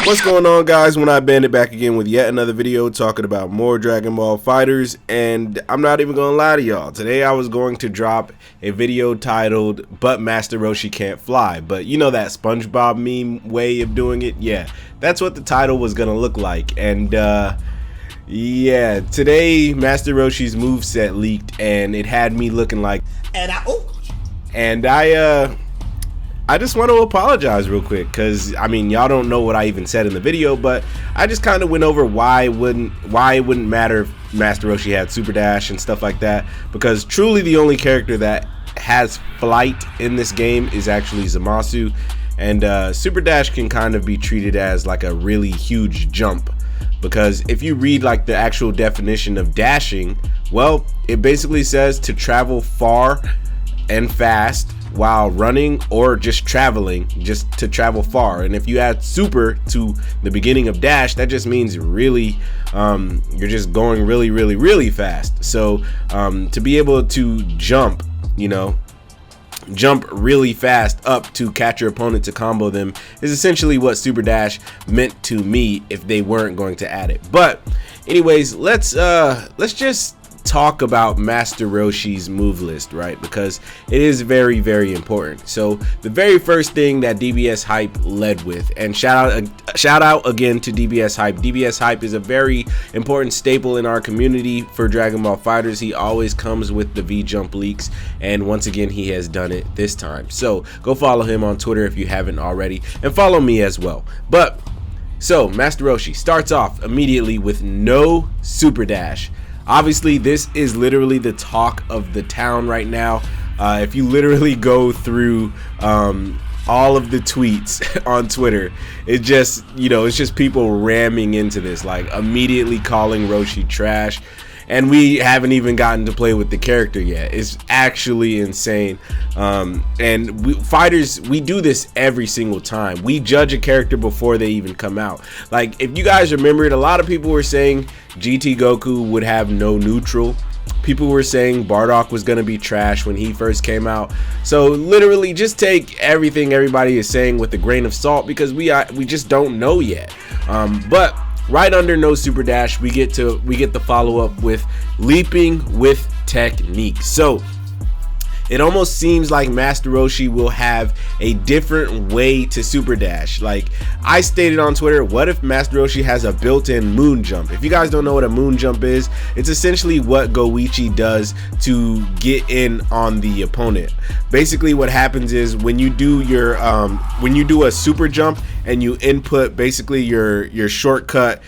What's going on, guys? OneEyedBandit back again with yet another video talking about more Dragon Ball FighterZ, and I'm not even gonna lie to y'all. Today I was going to drop a video titled "But Master Roshi Can't Fly," but you know that SpongeBob meme way of doing it? Yeah, that's what the title was gonna look like. And yeah, today Master Roshi's moveset leaked, and it had me looking like, I just want to apologize real quick, because I mean, y'all don't know what I even said in the video, but I just kind of went over why it wouldn't matter if Master Roshi had Super Dash and stuff like that, because truly the only character that has flight in this game is actually Zamasu, and Super Dash can kind of be treated as like a really huge jump, because if you read like the actual definition of dashing, well, it basically says to travel far and fast while running, or just traveling, just to travel far. And if you add super to the beginning of dash, that just means really you're just going really fast. So to be able to jump, you know, jump really fast up to catch your opponent to combo them is essentially what Super Dash meant to me if they weren't going to add it. But anyways, let's just talk about Master Roshi's move list, right? Because it is very important. So the very first thing that DBS Hype led with, and shout out again to DBS Hype. DBS Hype is a very important staple in our community for Dragon Ball FighterZ. He always comes with the VJump leaks, and once again he has done it this time. So go follow him on Twitter if you haven't already, and follow me as well. But so Master Roshi starts off immediately with no Super Dash. Obviously, this is literally the talk of the town right now. If you literally go through all of the tweets on Twitter, it just, you know, it's just people ramming into this, like immediately calling Roshi trash. And we haven't even gotten to play with the character yet. It's actually insane. And fighters, we do this every single time. We judge a character before they even come out. Like, if you guys remember it, a lot of people were saying GT Goku would have no neutral. People were saying Bardock was going to be trash when he first came out. So literally just take everything everybody is saying with a grain of salt, because we just don't know yet. But right under no Super Dash, we get the follow up with leaping with technique. So it almost seems like Master Roshi will have a different way to Super Dash. Like I stated on Twitter, what if Master Roshi has a built-in moon jump? If you guys don't know what a moon jump is, it's essentially what Goichi does to get in on the opponent. Basically what happens is when you do your when you do a super jump and you input basically your shortcut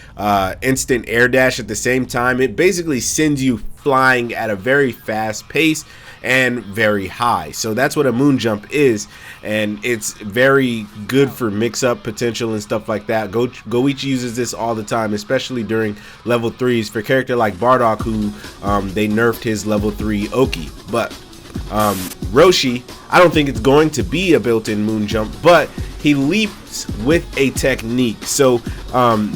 instant air dash at the same time, it basically sends you flying at a very fast pace and very high. So that's what a moon jump is, and it's very good for mix-up potential and stuff like that. Goichi uses this all the time, especially during level 3s for a character like Bardock, who they nerfed his level 3 Oki. But Roshi, I don't think it's going to be a built-in moon jump, but he leaps with a technique. So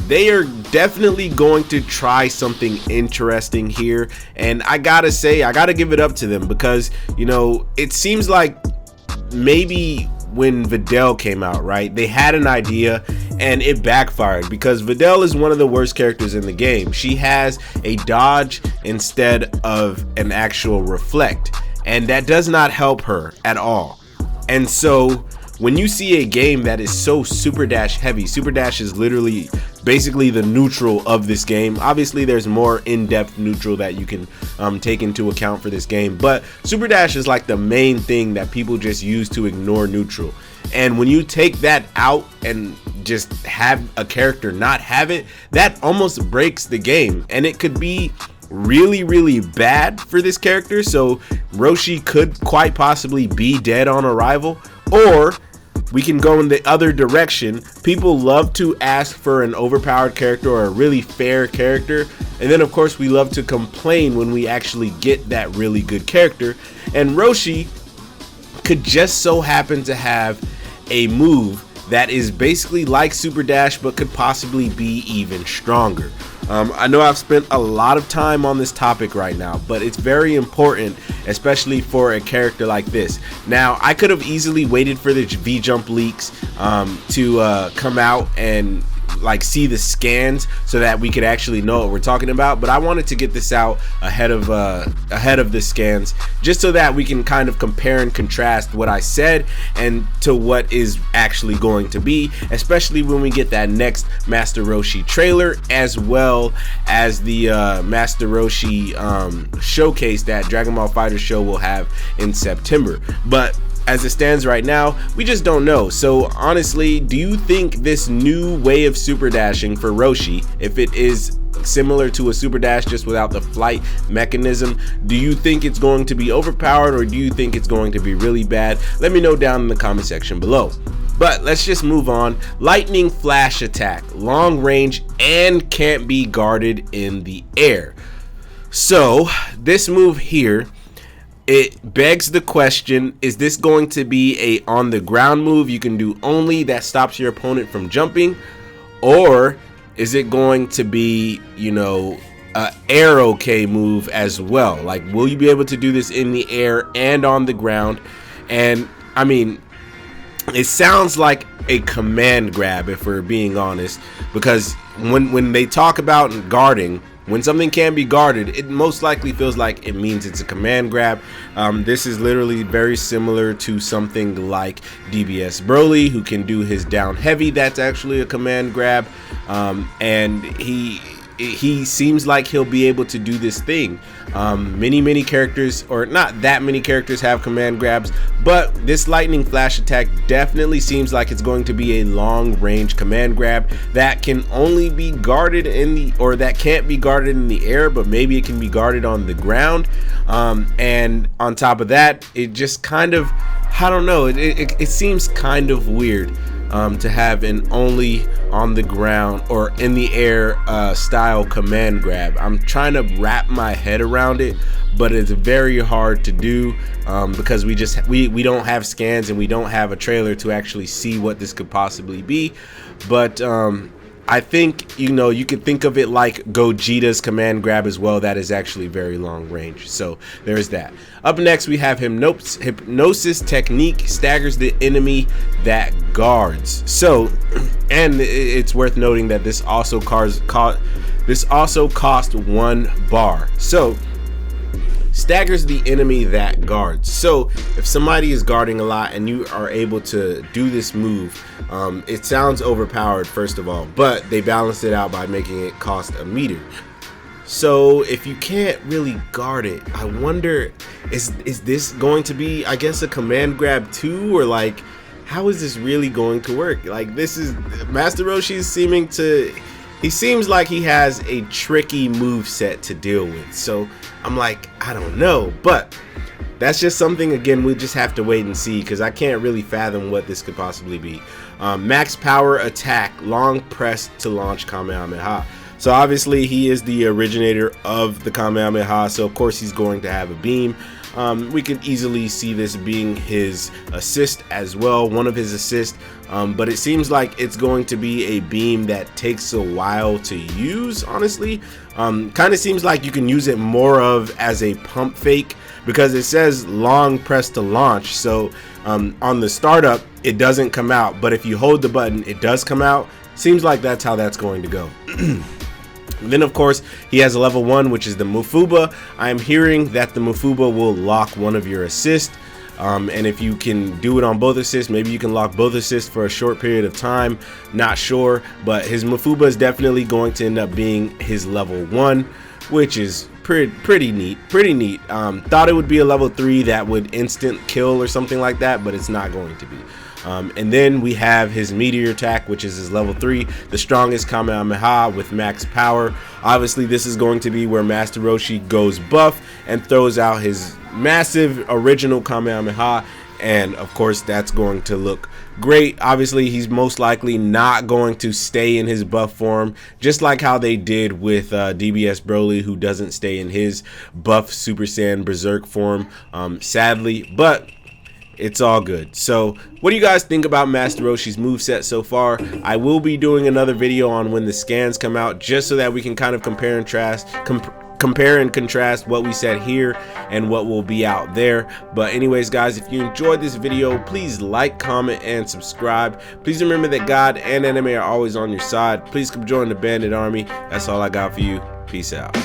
they are definitely going to try something interesting here, and I gotta say, I gotta give it up to them, because you know, it seems like maybe when Videl came out, right, they had an idea and it backfired, because Videl is one of the worst characters in the game. She has a dodge instead of an actual reflect, and that does not help her at all. And so when you see a game that is so Super Dash heavy, Super Dash is literally basically the neutral of this game. Obviously there's more in-depth neutral that you can take into account for this game, but Super Dash is like the main thing that people just use to ignore neutral. And when you take that out and just have a character not have it, that almost breaks the game, and it could be really bad for this character. So Roshi could quite possibly be dead on arrival, or we can go in the other direction. People love to ask for an overpowered character or a really fair character, and then of course we love to complain when we actually get that really good character. And Roshi could just so happen to have a move that is basically like Super Dash, but could possibly be even stronger. I know I've spent a lot of time on this topic right now, but it's very important, especially for a character like this. Now, I could have easily waited for the VJump leaks to come out and like see the scans so that we could actually know what we're talking about, but I wanted to get this out ahead of the scans, just so that we can kind of compare and contrast what I said and to what is actually going to be, especially when we get that next Master Roshi trailer, as well as the Master Roshi showcase that Dragon Ball FighterZ show will have in September. But as it stands right now, we just don't know. So honestly, do you think this new way of super dashing for Roshi, if it is similar to a super dash just without the flight mechanism, do you think it's going to be overpowered, or do you think it's going to be really bad? Let me know down in the comment section below. But let's just move on. Lightning flash attack, long range, and can't be guarded in the air. So this move here, it begs the question, is this going to be a on the ground move you can do only that stops your opponent from jumping, or is it going to be, you know, a air okay move as well? Like, will you be able to do this in the air and on the ground? And I mean, it sounds like a command grab, if we're being honest, because when they talk about guarding, when something can be guarded, it most likely feels like it means it's a command grab. This is literally very similar to something like DBS Broly, who can do his down heavy. That's actually a command grab, and he seems like he'll be able to do this thing. Many characters, or not that many characters, have command grabs, but this lightning flash attack definitely seems like it's going to be a long range command grab that can only be guarded in the, or that can't be guarded in the air, but maybe it can be guarded on the ground. And on top of that, it just kind of, I don't know, it seems kind of weird to have an only on the ground or in the air style command grab. I'm trying to wrap my head around it, but it's very hard to do because we don't have scans and we don't have a trailer to actually see what this could possibly be. But I think, you know, you could think of it like Gogeta's command grab as well. That is actually very long range. So there's that. Up next, we have Hypnosis Technique, staggers the enemy that guards. So, and it's worth noting that this also cost 1 bar. So, staggers the enemy that guards. So if somebody is guarding a lot and you are able to do this move, it sounds overpowered first of all, but they balance it out by making it cost a meter. So if you can't really guard it, I wonder, is this going to be, I guess, a command grab too, or like, how is this really going to work? Like, this is Master Roshi seeming to, he seems like he has a tricky move set to deal with. So I'm like, I don't know, but that's just something, again, we just have to wait and see, because I can't really fathom what this could possibly be. Max power attack, long press to launch Kamehameha. So obviously he is the originator of the Kamehameha, so of course he's going to have a beam. We could easily see this being his assist as well, one of his assists, but it seems like it's going to be a beam that takes a while to use, honestly. Kind of seems like you can use it more of as a pump fake, because it says long press to launch. So on the startup, it doesn't come out, but if you hold the button, it does come out. Seems like that's how that's going to go. Then of course he has a level 1, which is the Mufuba. I'm hearing that the Mufuba will lock one of your assists, and if you can do it on both assists, maybe you can lock both assists for a short period of time, not sure. But his Mufuba is definitely going to end up being his level 1, which is pretty neat. Thought it would be a level 3 that would instant kill or something like that, but it's not going to be. And then we have his Meteor Attack, which is his level 3, the strongest Kamehameha with max power. Obviously this is going to be where Master Roshi goes buff and throws out his massive original Kamehameha, and of course that's going to look great. Obviously he's most likely not going to stay in his buff form, just like how they did with DBS Broly, who doesn't stay in his buff Super Saiyan Berserk form, sadly, but it's all good. So what do you guys think about Master Roshi's moveset so far? I will be doing another video on when the scans come out, just so that we can kind of compare and compare and contrast what we said here and what will be out there. But anyways, guys, if you enjoyed this video, please like, comment, and subscribe. Please remember that God and anime are always on your side. Please come join the Bandit Army. That's all I got for you. Peace out.